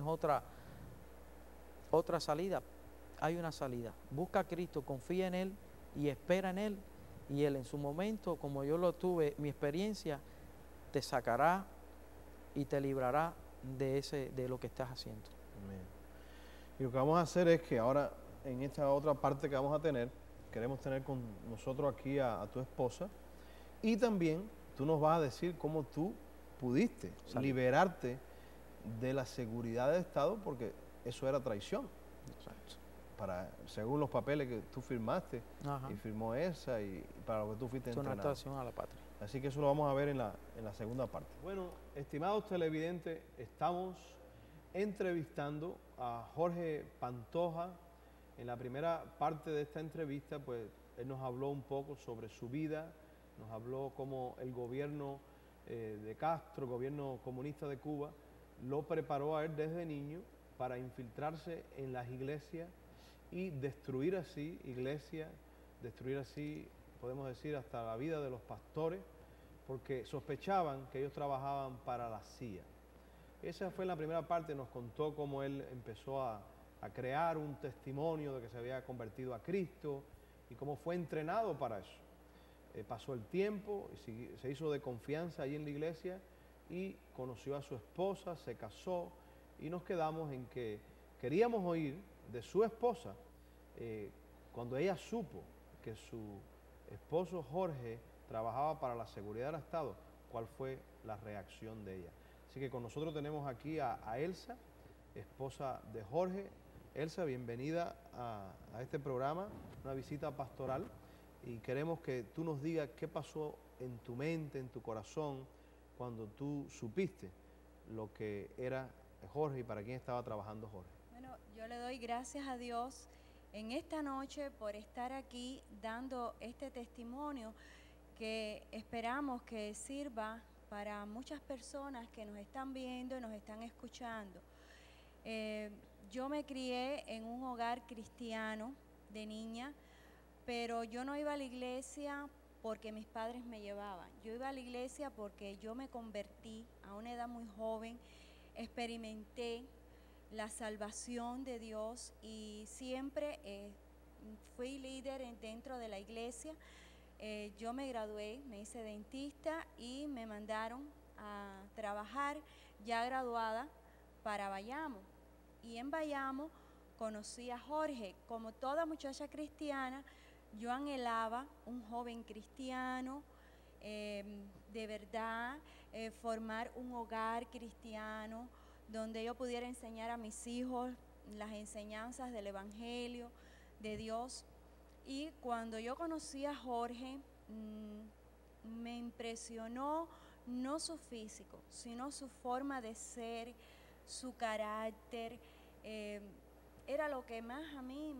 otra salida, hay una salida. Busca a Cristo, confía en Él y espera en Él. Y Él en su momento, como yo lo tuve, mi experiencia, te sacará y te librará de lo que estás haciendo. Amén. Y lo que vamos a hacer es que ahora, en esta otra parte que vamos a tener, queremos tener con nosotros aquí a tu esposa, y también tú nos vas a decir cómo tú pudiste liberarte de la seguridad del Estado, porque eso era traición. Exacto. Según los papeles que tú firmaste, Ajá. y firmó esa, y para lo que tú fuiste entrenado. Es una traición a la patria. Así que eso lo vamos a ver en la segunda parte. Bueno, estimados televidentes, estamos entrevistando a Jorge Pantoja. En la primera parte de esta entrevista, pues, él nos habló un poco sobre su vida, nos habló cómo el gobierno de Castro, el gobierno comunista de Cuba, lo preparó a él desde niño para infiltrarse en las iglesias y destruir así iglesias, destruir así, podemos decir, hasta la vida de los pastores, porque sospechaban que ellos trabajaban para la CIA. Esa fue la primera parte, nos contó cómo él empezó a crear un testimonio de que se había convertido a Cristo y cómo fue entrenado para eso. Pasó el tiempo, y se hizo de confianza ahí en la iglesia y conoció a su esposa, se casó, y nos quedamos en que queríamos oír de su esposa cuando ella supo que su esposo Jorge trabajaba para la seguridad del Estado, cuál fue la reacción de ella. Así que con nosotros tenemos aquí a Elsa, esposa de Jorge. Elsa, bienvenida a este programa, una visita pastoral, y queremos que tú nos digas qué pasó en tu mente, en tu corazón, cuando tú supiste lo que era Jorge y para quién estaba trabajando Jorge. Bueno, yo le doy gracias a Dios en esta noche por estar aquí dando este testimonio que esperamos que sirva para muchas personas que nos están viendo y nos están escuchando. Yo me crié en un hogar cristiano de niña, pero yo no iba a la iglesia porque mis padres me llevaban. Yo iba a la iglesia porque yo me convertí a una edad muy joven, experimenté la salvación de Dios y siempre fui líder dentro de la iglesia. Yo me gradué, me hice dentista y me mandaron a trabajar ya graduada para Bayamo. Y en Bayamo conocí a Jorge. Como toda muchacha cristiana, yo anhelaba un joven cristiano, de verdad, formar un hogar cristiano donde yo pudiera enseñar a mis hijos las enseñanzas del Evangelio, de Dios. Y cuando yo conocí a Jorge, me impresionó no su físico, sino su forma de ser, su carácter. Era lo que más a mí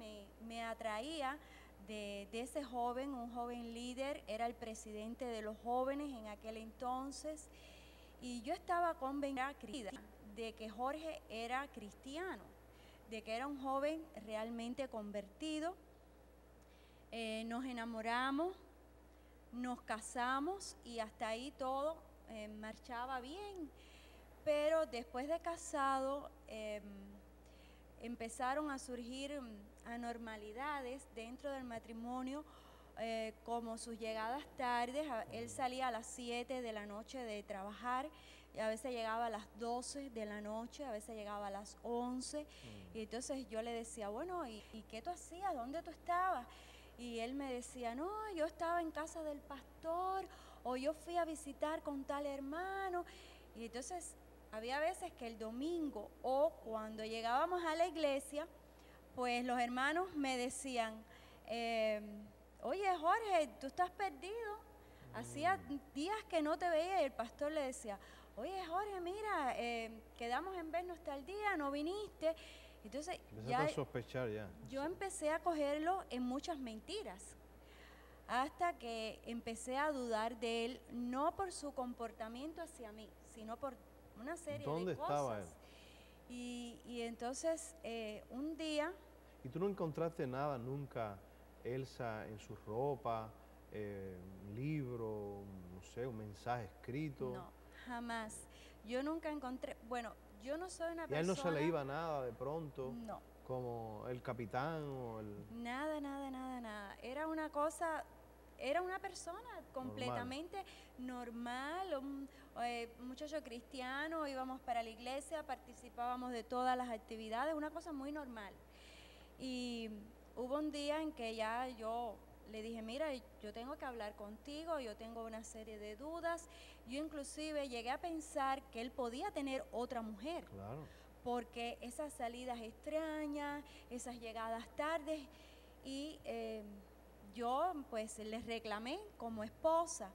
me atraía de ese joven, un joven líder. Era el presidente de los jóvenes en aquel entonces. Y yo estaba convencida de que Jorge era cristiano, de que era un joven realmente convertido. Nos enamoramos, nos casamos y hasta ahí todo marchaba bien. Pero después de casado empezaron a surgir anormalidades dentro del matrimonio, como sus llegadas tardes. Él salía a las 7 de la noche de trabajar y a veces llegaba a las 12 de la noche, a veces llegaba a las 11. Y entonces yo le decía, bueno, ¿y qué tú hacías? ¿Dónde tú estabas? Y él me decía, no, yo estaba en casa del pastor, o yo fui a visitar con tal hermano. Y entonces había veces que el domingo o cuando llegábamos a la iglesia, pues los hermanos me decían, oye Jorge, tú estás perdido. Hacía días que no te veía y el pastor le decía, oye Jorge, mira, quedamos en vernos tal día, no viniste. Entonces empezaste a sospechar ya. Yo empecé a cogerlo en muchas mentiras, hasta que empecé a dudar de él, no por su comportamiento hacia mí, sino por una serie de cosas. ¿Dónde estaba él? Y entonces un día... ¿Y tú no encontraste nada nunca, Elsa, en su ropa, un libro, no sé, un mensaje escrito? No, jamás. Yo nunca encontré... Bueno, yo no soy una Y a él no persona... se le iba nada de pronto, No, como el capitán o el... nada, nada, nada, nada. Era una cosa, era una persona completamente normal, un muchacho cristiano, íbamos para la iglesia, participábamos de todas las actividades, una cosa muy normal. Y hubo un día en que ya yo le dije, mira, yo tengo que hablar contigo, yo tengo una serie de dudas. Yo inclusive llegué a pensar que él podía tener otra mujer. Claro. Porque esas salidas extrañas, esas llegadas tardes, y yo pues les reclamé como esposa,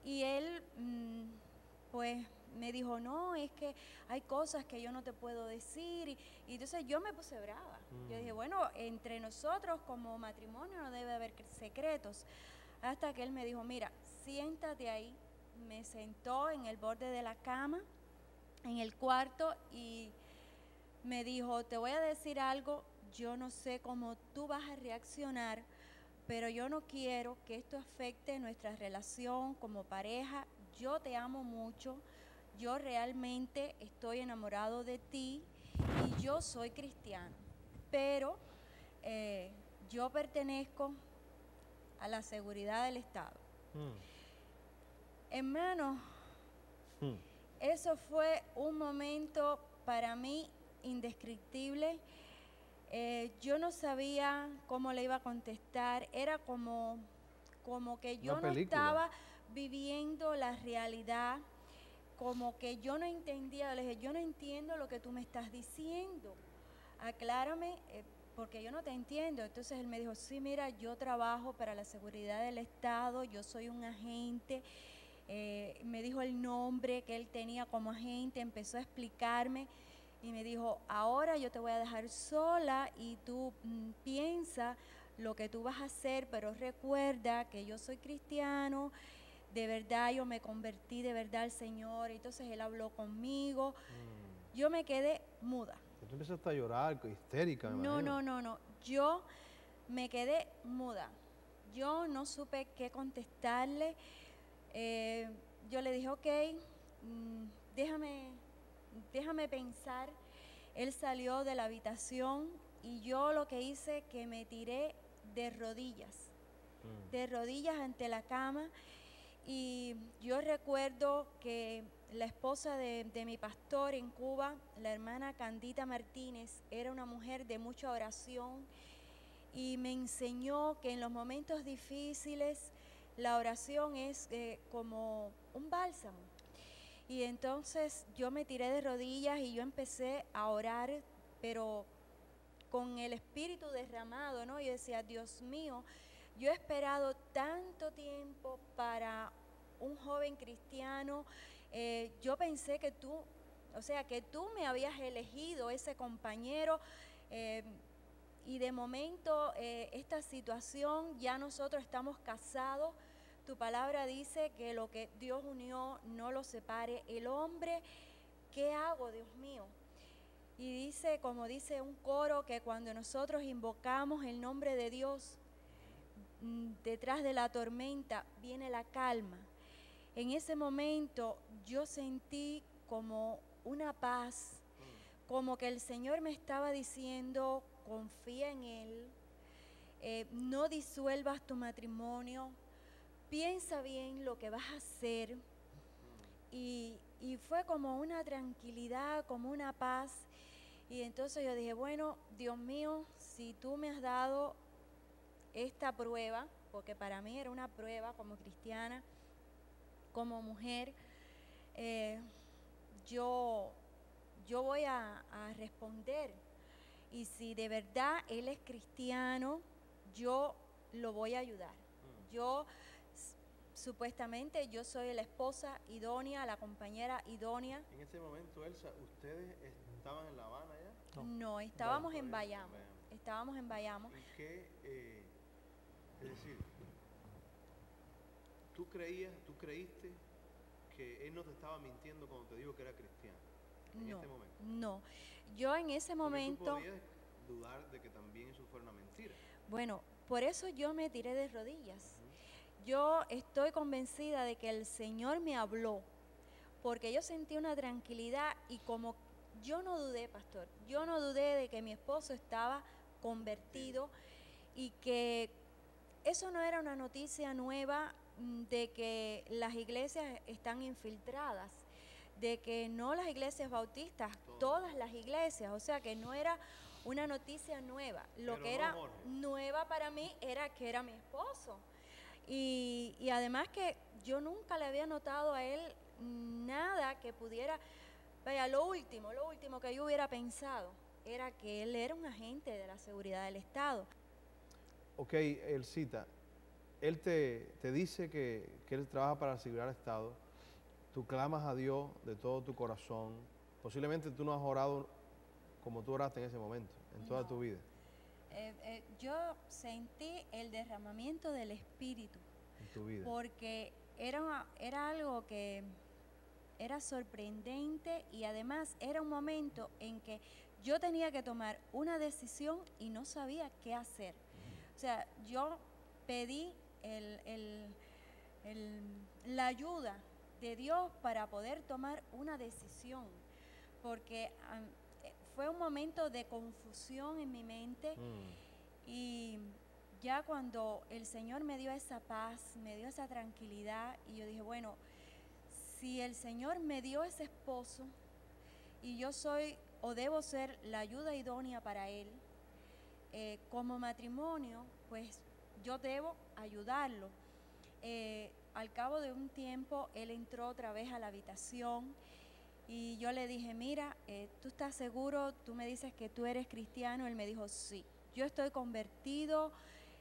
y él pues me dijo, no, es que hay cosas que yo no te puedo decir, y entonces yo me puse brava. Yo dije, bueno, entre nosotros como matrimonio no debe haber secretos, hasta que él me dijo, mira, siéntate ahí. Me sentó en el borde de la cama, en el cuarto, y me dijo, te voy a decir algo, yo no sé cómo tú vas a reaccionar, pero yo no quiero que esto afecte nuestra relación como pareja. Yo te amo mucho, yo realmente estoy enamorado de ti y yo soy cristiano, pero yo pertenezco a la seguridad del Estado. Hermano, eso fue un momento para mí indescriptible. Yo no sabía cómo le iba a contestar, era como que yo no estaba viviendo la realidad, como que yo no entendía. Le dije, yo no entiendo lo que tú me estás diciendo, aclárame, porque yo no te entiendo. Entonces él me dijo, sí, mira, yo trabajo para la seguridad del Estado, yo soy un agente. Me dijo el nombre que él tenía como agente, empezó a explicarme y me dijo, ahora yo te voy a dejar sola y tú piensa lo que tú vas a hacer, pero recuerda que yo soy cristiano, de verdad yo me convertí de verdad al Señor. Entonces él habló conmigo, yo me quedé muda. Tú empezaste a llorar, histérica, me No, imagino. no, yo me quedé muda, yo no supe qué contestarle. Yo le dije, ok, déjame pensar. Él salió de la habitación y yo lo que hice que me tiré de rodillas ante la cama. Y yo recuerdo que la esposa de mi pastor en Cuba, la hermana Candita Martínez, era una mujer de mucha oración y me enseñó que en los momentos difíciles la oración es como un bálsamo. Y entonces yo me tiré de rodillas y yo empecé a orar, pero con el espíritu derramado, ¿no? Yo decía, Dios mío, yo he esperado tanto tiempo para un joven cristiano. Yo pensé que tú me habías elegido ese compañero, y de momento esta situación, ya nosotros estamos casados. Tu palabra dice que lo que Dios unió no lo separe el hombre. ¿Qué hago, Dios mío? Y dice, como dice un coro, que cuando nosotros invocamos el nombre de Dios, detrás de la tormenta viene la calma. En ese momento yo sentí como una paz, como que el Señor me estaba diciendo, confía en Él, no disuelvas tu matrimonio, piensa bien lo que vas a hacer. Y fue como una tranquilidad, como una paz. Y entonces yo dije, bueno, Dios mío, si tú me has dado esta prueba, porque para mí era una prueba como cristiana, como mujer, yo voy a responder. Y si de verdad Él es cristiano, yo lo voy a ayudar. Supuestamente yo soy la esposa idónea, la compañera idónea. En ese momento, Elsa, ¿ustedes estaban en La Habana ya? No, estábamos en Bayamo. Estábamos en Bayamo. ¿Y qué, es decir, tú creíste que él no te estaba mintiendo cuando te dijo que era cristiano en este momento? No, yo en ese momento... Porque tú podías dudar de que también eso fuera una mentira. Bueno, por eso yo me tiré de rodillas. Yo estoy convencida de que el Señor me habló, porque yo sentí una tranquilidad y como yo no dudé, pastor, yo no dudé de que mi esposo estaba convertido y que eso no era una noticia nueva de que las iglesias están infiltradas, de que no las iglesias bautistas, todas las iglesias, o sea que no era una noticia nueva. Lo que era nueva para mí era que era mi esposo. Y además que yo nunca le había notado a él nada que pudiera, vaya, lo último que yo hubiera pensado era que él era un agente de la seguridad del Estado. Ok, Elcita, él te dice que él trabaja para la seguridad del Estado, tú clamas a Dios de todo tu corazón, posiblemente tú no has orado como tú oraste en ese momento, en toda tu vida. Yo sentí el derramamiento del Espíritu En tu vida. porque era algo que era sorprendente y además era un momento en que yo tenía que tomar una decisión y no sabía qué hacer. O sea, yo pedí la ayuda de Dios para poder tomar una decisión, porque fue un momento de confusión en mi mente y ya cuando el Señor me dio esa paz, me dio esa tranquilidad y yo dije, bueno, si el Señor me dio ese esposo y yo soy o debo ser la ayuda idónea para él, como matrimonio, pues yo debo ayudarlo. Al cabo de un tiempo, él entró otra vez a la habitación y yo le dije, mira, ¿tú estás seguro? Tú me dices que tú eres cristiano. Él me dijo, sí, yo estoy convertido,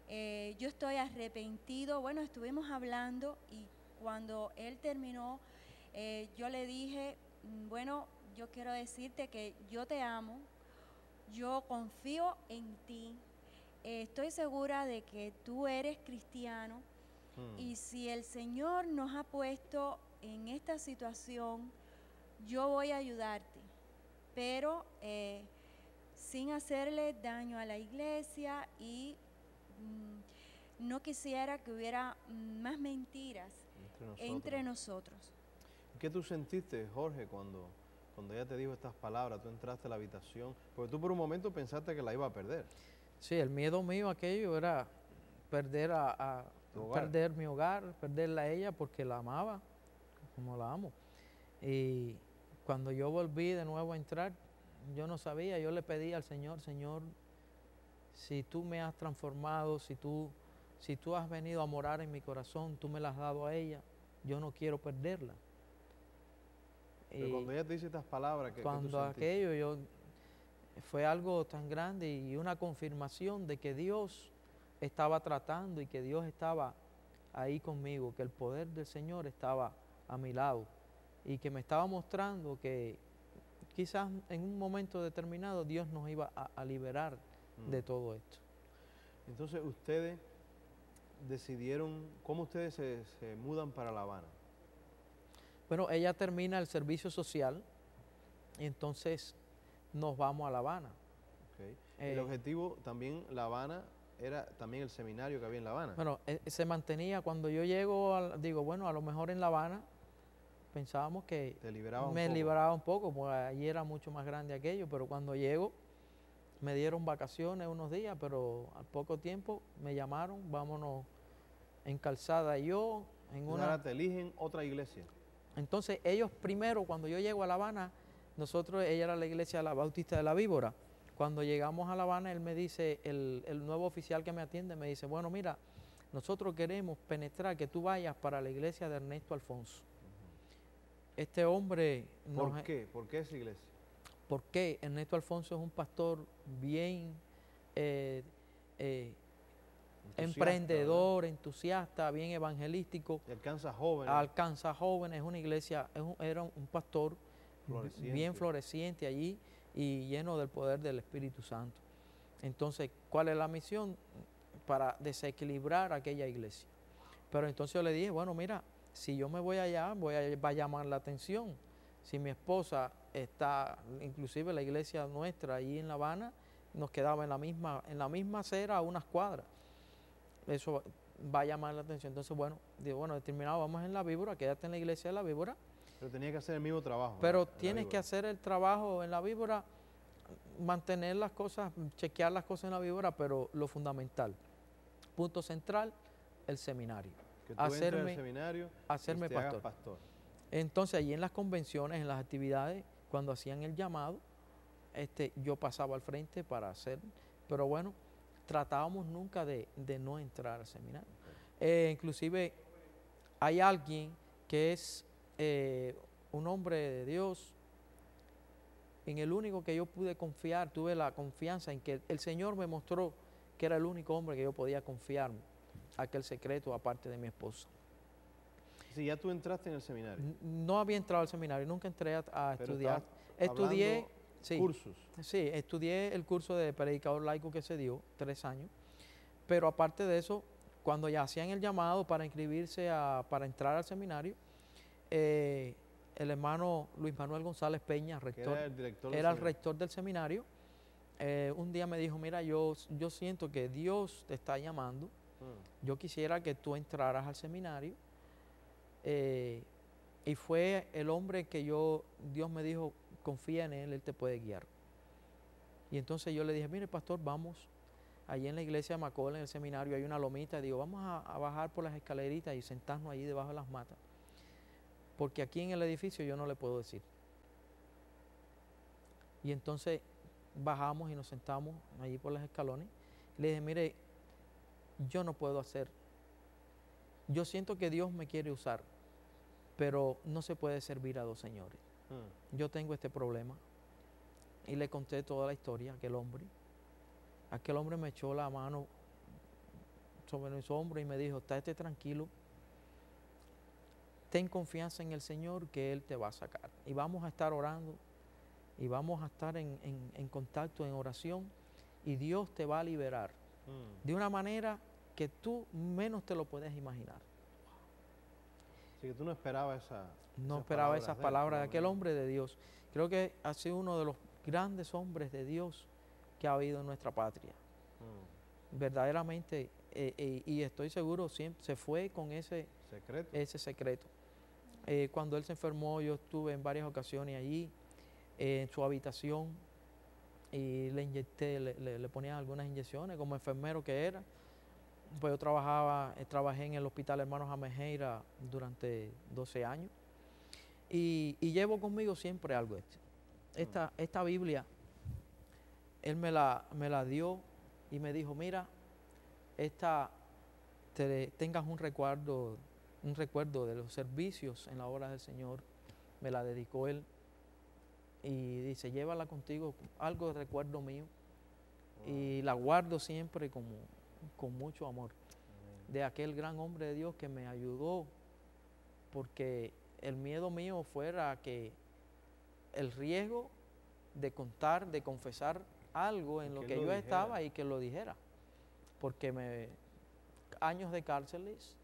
yo estoy arrepentido. Bueno, estuvimos hablando y cuando él terminó, yo le dije, bueno, yo quiero decirte que yo te amo, yo confío en ti, estoy segura de que tú eres cristiano y si el Señor nos ha puesto en esta situación, yo voy a ayudarte, pero sin hacerle daño a la iglesia y no quisiera que hubiera más mentiras entre nosotros. ¿Qué tú sentiste, Jorge, cuando ella te dijo estas palabras? Tú entraste a la habitación, porque tú por un momento pensaste que la iba a perder. Sí, el miedo mío aquello era perder mi hogar, perderla a ella porque la amaba, como la amo. Y cuando yo volví de nuevo a entrar, yo no sabía, yo le pedí al Señor, Señor, si tú me has transformado, si tú has venido a morar en mi corazón, tú me la has dado a ella, yo no quiero perderla. Pero cuando ella te dice estas palabras, cuando aquello fue algo tan grande y una confirmación de que Dios estaba tratando y que Dios estaba ahí conmigo, que el poder del Señor estaba a mi lado y que me estaba mostrando que quizás en un momento determinado Dios nos iba a liberar de todo esto. Entonces ustedes decidieron, ¿cómo ustedes se mudan para La Habana? Bueno, ella termina el servicio social y entonces nos vamos a La Habana. Okay. El objetivo también, La Habana, era también el seminario que había en La Habana. Bueno, se mantenía, cuando yo llego, digo, bueno, a lo mejor en La Habana pensábamos que me liberaba un poco, porque allí era mucho más grande aquello, pero cuando llego me dieron vacaciones unos días, pero al poco tiempo me llamaron, vámonos en Calzada y yo. Ahora te eligen otra iglesia. Entonces ellos primero, cuando yo llego a La Habana, ella era la iglesia de la Bautista de la Víbora. Cuando llegamos a La Habana, él me dice, el nuevo oficial que me atiende, me dice, bueno, mira, nosotros queremos penetrar, que tú vayas para la iglesia de Ernesto Alfonso. Este hombre... ¿Por qué? ¿Por qué esa iglesia? Porque Ernesto Alfonso es un pastor bien emprendedor, ¿verdad? Entusiasta, bien evangelístico. Y alcanza jóvenes. Alcanza jóvenes, es una iglesia, era un pastor bien floreciente allí y lleno del poder del Espíritu Santo. Entonces, ¿cuál es la misión? Para desequilibrar aquella iglesia. Pero entonces yo le dije, bueno, mira, si yo me voy allá, va a llamar la atención. Si mi esposa está, inclusive la iglesia nuestra allí en La Habana, nos quedaba en la misma acera a unas cuadras. Eso va a llamar la atención. Entonces, bueno, digo, bueno, determinado, vamos en La Víbora, quédate en la iglesia de La Víbora Pero tenía que hacer el mismo trabajo. Pero en la tienes que víbora. hacer el trabajo en la víbora, mantener las cosas, chequear las cosas en la víbora, pero lo fundamental, punto central, el seminario. Que tú entres al Hacerme, seminario hacerme y te hagas pastor. pastor. Entonces allí en las convenciones, en las actividades, cuando hacían el llamado, yo pasaba al frente para hacer, pero bueno, tratábamos nunca de no entrar al seminario. Inclusive hay alguien que es un hombre de Dios, en el único que yo pude confiar, tuve la confianza en que el Señor me mostró que era el único hombre que yo podía confiar aquel secreto aparte de mi esposa. Sí, ya tú entraste en el seminario. No había entrado al seminario, nunca entré a Pero estudiar. estabas Estudié, hablando sí, cursos. sí, estudié el curso de predicador laico que se dio, 3 años, pero aparte de eso, cuando ya hacían el llamado para inscribirse, para entrar al seminario, el hermano Luis Manuel González Peña, Que rector, era el director del era el seminario. rector del seminario, un día me dijo, mira, yo siento que Dios te está llamando, yo quisiera que tú entraras al seminario, y fue el hombre que Dios me dijo, confía en él te puede guiar. Y entonces yo le dije, mire pastor, vamos, allí en la iglesia de Macola, en el seminario, hay una lomita, digo, vamos a bajar por las escaleritas y sentarnos allí debajo de las matas, porque aquí en el edificio yo no le puedo decir. Y entonces bajamos y nos sentamos allí por los escalones, le dije, mire, yo no puedo hacer, yo siento que Dios me quiere usar, pero no se puede servir a 2 señores. Yo tengo este problema. Y le conté toda la historia a aquel hombre. Aquel hombre me echó la mano sobre mis hombros y me dijo, estate tranquilo, ten confianza en el Señor que Él te va a sacar. Y vamos a estar orando y vamos a estar en contacto, en oración, y Dios te va a liberar de una manera que tú menos te lo puedes imaginar. Así que tú no esperabas No esperaba esas palabras de aquel hombre. hombre de Dios. Creo que ha sido uno de los grandes hombres de Dios que ha habido en nuestra patria. Verdaderamente, y estoy seguro, siempre se fue con ese secreto. Cuando él se enfermó, yo estuve en varias ocasiones allí, en su habitación, y le inyecté, le ponían algunas inyecciones como enfermero que era. Pues yo trabajé en el Hospital Hermanos Amejeira durante 12 años y llevo conmigo siempre algo. Esta Biblia, él me la dio y me dijo, mira, tengas un recuerdo de los servicios en la obra del Señor. Me la dedicó él y dice, llévala contigo, algo de recuerdo mío. Y la guardo siempre con mucho amor, de aquel gran hombre de Dios que me ayudó, porque el miedo mío fuera que el riesgo de contar, de confesar algo en lo que yo estaba y que lo dijera, porque años de cárceles,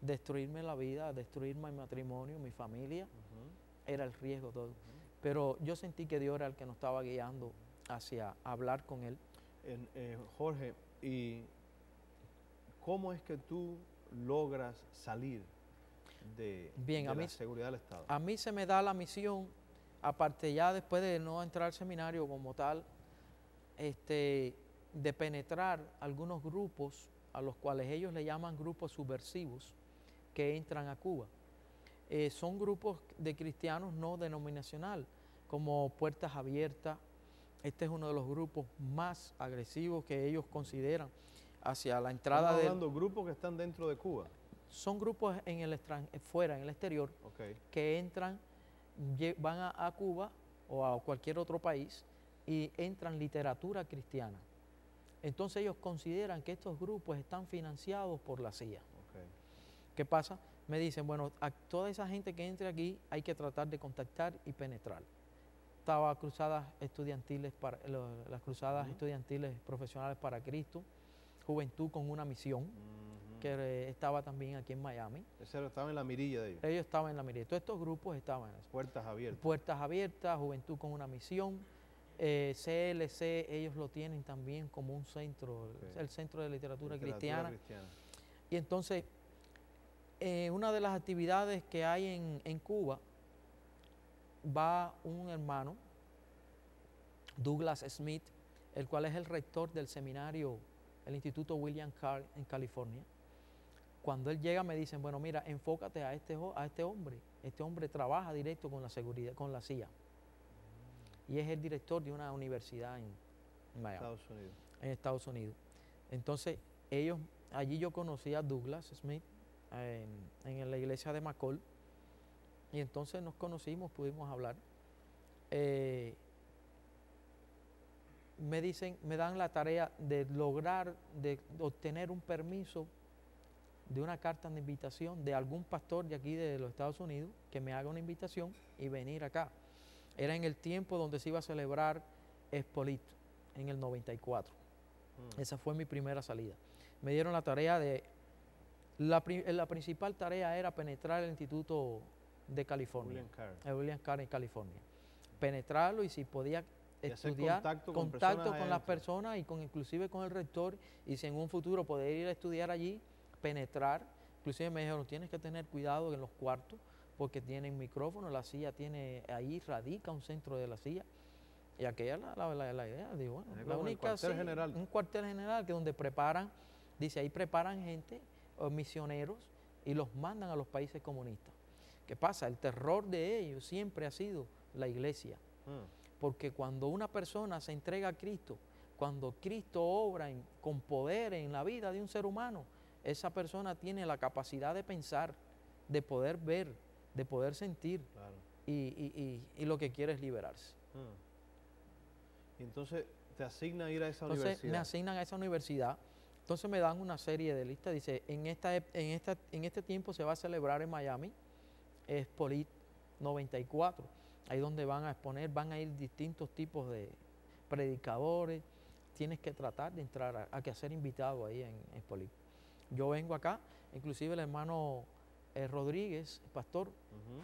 destruirme la vida, destruirme mi matrimonio, mi familia, era el riesgo todo. Pero yo sentí que Dios era el que nos estaba guiando hacia hablar con Él. Jorge, ¿y cómo es que tú logras salir de la seguridad del Estado? A mí se me da la misión, aparte ya después de no entrar al seminario como tal, de penetrar algunos grupos a los cuales ellos le llaman grupos subversivos que entran a Cuba. Son grupos de cristianos no denominacional, como Puertas Abiertas. Este es uno de los grupos más agresivos que ellos consideran hacia la entrada de... ¿Estamos hablando de grupos que están dentro de Cuba? Son grupos fuera, en el exterior, que entran, van a Cuba o a cualquier otro país y entran literatura cristiana. Entonces ellos consideran que estos grupos están financiados por la CIA. ¿Qué pasa? Me dicen, bueno, a toda esa gente que entre aquí hay que tratar de contactar y penetrar. Estaba cruzadas estudiantiles, las cruzadas estudiantiles profesionales para Cristo, Juventud con una Misión, que estaba también aquí en Miami. Ese estaba en la mirilla de ellos. Ellos estaban en la mirilla. Todos estos grupos estaban en eso. Puertas Abiertas. Puertas Abiertas, Juventud con una Misión, CLC, ellos lo tienen también como un centro, el Centro de Literatura Cristiana. Y entonces, una de las actividades que hay en Cuba va un hermano, Douglas Smith, el cual es el rector del seminario, el Instituto William Carr en California. Cuando él llega me dicen, bueno, mira, enfócate a este hombre. Este hombre trabaja directo con la seguridad, con la CIA. Y es el director de una universidad en Miami, Estados Unidos. en Estados Unidos. Entonces, allí yo conocí a Douglas Smith en la iglesia de McCall. Y entonces nos conocimos, pudimos hablar. Me dan la tarea de lograr, de obtener un permiso de una carta de invitación de algún pastor de aquí de los Estados Unidos que me haga una invitación y venir acá. Era en el tiempo donde se iba a celebrar Expolit, en el 94. Esa fue mi primera salida. Me dieron la tarea la principal tarea era penetrar el Instituto de California, William Carr en California. Penetrarlo y si podía estudiar, contacto con las personas y inclusive con el rector, y si en un futuro poder ir a estudiar allí, penetrar. Inclusive me dijeron, tienes que tener cuidado en los cuartos porque tienen micrófono, la CIA tiene, ahí radica un centro de la CIA. Y aquella es la idea, digo, bueno, la única, un cuartel general que donde preparan, dice, ahí preparan gente, misioneros, y los mandan a los países comunistas. ¿Qué pasa? El terror de ellos siempre ha sido la iglesia. Porque cuando una persona se entrega a Cristo, cuando Cristo obra con poder en la vida de un ser humano, esa persona tiene la capacidad de pensar, de poder ver, de poder sentir, claro. y lo que quiere es liberarse. Entonces te asignan a ir a esa Entonces universidad. me asignan a esa universidad. Entonces me dan una serie de listas. Dice, en este tiempo se va a celebrar en Miami Expolit 94. Ahí donde van a exponer, van a ir distintos tipos de predicadores. Tienes que tratar de entrar a ser invitado ahí en Expolit. Yo vengo acá, inclusive el hermano Rodríguez, el pastor,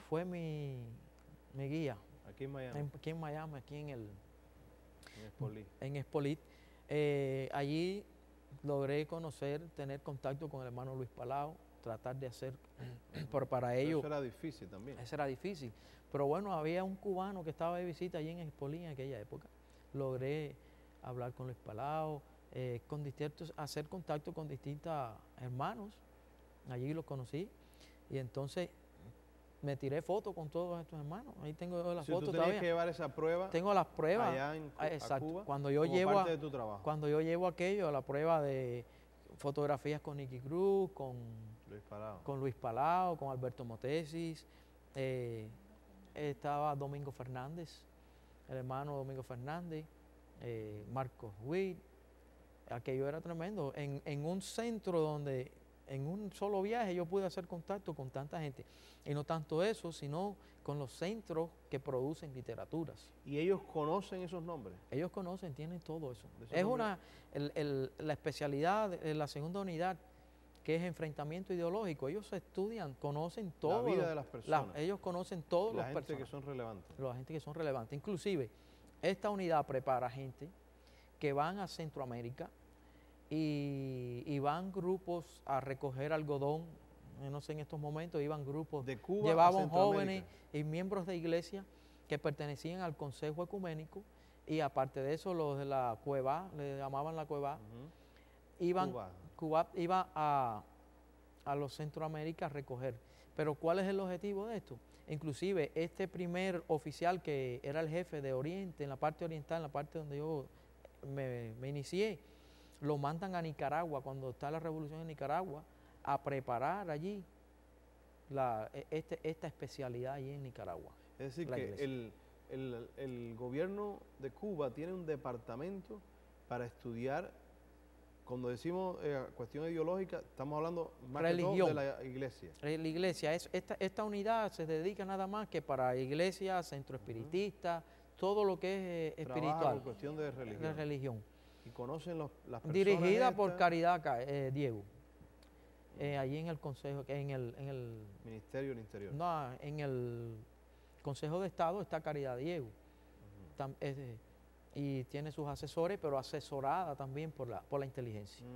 fue mi guía. Aquí en Miami. Aquí en Miami, aquí en Expolit. En Expolit. Allí logré tener contacto con el hermano Luis Palau, tratar de hacer, para ellos. Eso era difícil también. Eso era difícil. Pero bueno, había un cubano que estaba de visita allí en Expolit en aquella época. Logré hablar con Luis Palau, hacer contacto con distintos hermanos. Allí los conocí. Y entonces me tiré fotos con todos estos hermanos. Ahí tengo las fotos todavía. ¿Tú tenías que llevar esa prueba? Tengo las pruebas. Allá a Cuba, cuando yo parte de tu trabajo. Cuando yo llevo aquello, la prueba de fotografías con Nicky Cruz, con Luis Palau, con Alberto Motesis, estaba Domingo Fernández, el hermano Domingo Fernández, Marcos Witt. Aquello era tremendo. En un centro donde en un solo viaje yo pude hacer contacto con tanta gente. Y no tanto eso, sino con los centros que producen literaturas. ¿Y ellos conocen esos nombres? Ellos conocen, tienen todo eso. Es la especialidad de la segunda unidad, que es enfrentamiento ideológico. Ellos estudian, conocen todo. La vida de las personas. Ellos conocen todos los personajes. La gente que son relevantes. La gente que son relevantes. Inclusive, esta unidad prepara gente que van a Centroamérica y van grupos a recoger algodón. No sé, en estos momentos iban grupos de Cuba, llevaban jóvenes y miembros de iglesia que pertenecían al Consejo Ecuménico, y aparte de eso los de la Cueva, le llamaban la Cueva, Cuba iba a los Centroamérica a recoger. Pero ¿cuál es el objetivo de esto? Inclusive este primer oficial que era el jefe de Oriente, en la parte oriental, en la parte donde yo me inicié, lo mandan a Nicaragua cuando está la revolución en Nicaragua, a preparar allí esta especialidad allí en Nicaragua. Es decir, que el gobierno de Cuba tiene un departamento para estudiar, cuando decimos cuestión ideológica, estamos hablando más que todo de la iglesia. La iglesia, esta unidad se dedica nada más que para iglesia, centro espiritista, todo lo que es espiritual. En cuestión de religión. Y conocen las personas. Dirigida por Caridad Diego. Allí en el Consejo, en el Ministerio del Interior. No, en el Consejo de Estado está Caridad Diego. Y tiene sus asesores, pero asesorada también por la inteligencia.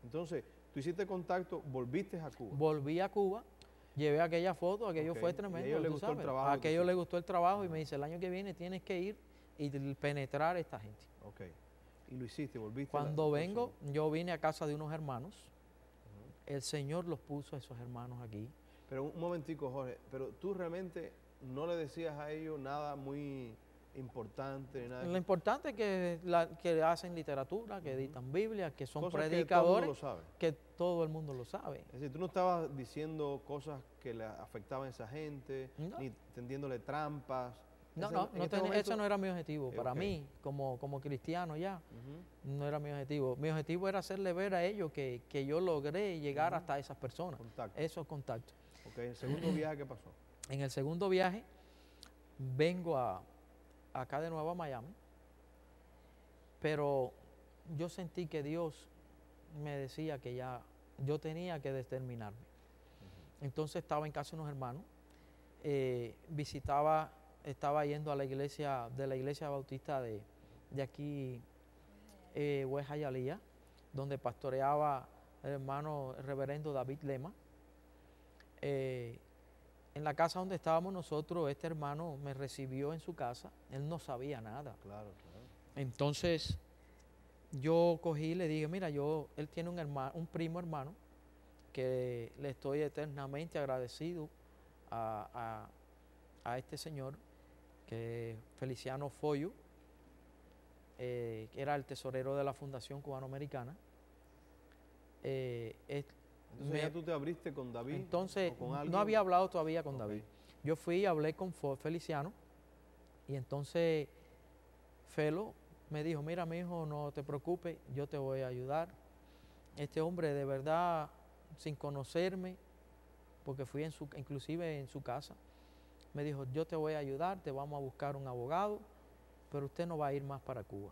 Entonces, tú hiciste contacto, volviste a Cuba. Volví a Cuba. Llevé aquella foto, aquello Ok. fue ¿Y a tremendo. ellos les tú gustó el sabes. trabajo A que tú aquellos les hiciste? gustó el trabajo y me dice, el año que viene tienes que ir y penetrar a esta gente. Ok. Y lo hiciste, volviste. Cuando la vengo, próxima. yo vine a casa de unos hermanos. El Señor los puso a esos hermanos aquí. Pero un momentico, Jorge, pero tú realmente no le decías a ellos nada muy importante, ni nada Lo importante es que hacen literatura, que Ujú. editan Biblia, que son cosas predicadores, que todo el mundo lo sabe. que todo el mundo lo sabe. Es decir, tú no estabas diciendo cosas que le afectaban a esa gente, No. ni tendiéndole trampas. No, Ese- no, en este ese momento- no era mi objetivo. Para ok. mí, como cristiano ya, Ujú, no era mi objetivo. Mi objetivo era hacerle ver a ellos que yo logré llegar Ujú. hasta esas personas, contacto. esos contactos. Ok, el segundo viaje, ¿qué pasó? En el segundo viaje, vengo acá de nuevo a Miami, pero yo sentí que Dios me decía que ya yo tenía que determinarme. Entonces estaba en casa de unos hermanos, estaba yendo a la iglesia, de la iglesia bautista de aquí, West Hialeah, donde pastoreaba el hermano reverendo David Lema. En la casa donde estábamos nosotros, este hermano me recibió en su casa, él no sabía nada. Claro, claro. Entonces yo cogí y le dije, mira, él tiene un primo hermano que le estoy eternamente agradecido a este señor, que es Feliciano Foyo, que era el tesorero de la Fundación Cubano-Americana. Entonces ya tú te abriste con David. Entonces, o con alguien. no había hablado todavía con Ok. David. Yo fui y hablé con Feliciano, y entonces Felo me dijo, mira, mi hijo, no te preocupes, yo te voy a ayudar. Este hombre, de verdad, sin conocerme, porque fui inclusive en su casa, me dijo, yo te voy a ayudar, te vamos a buscar un abogado, pero usted no va a ir más para Cuba.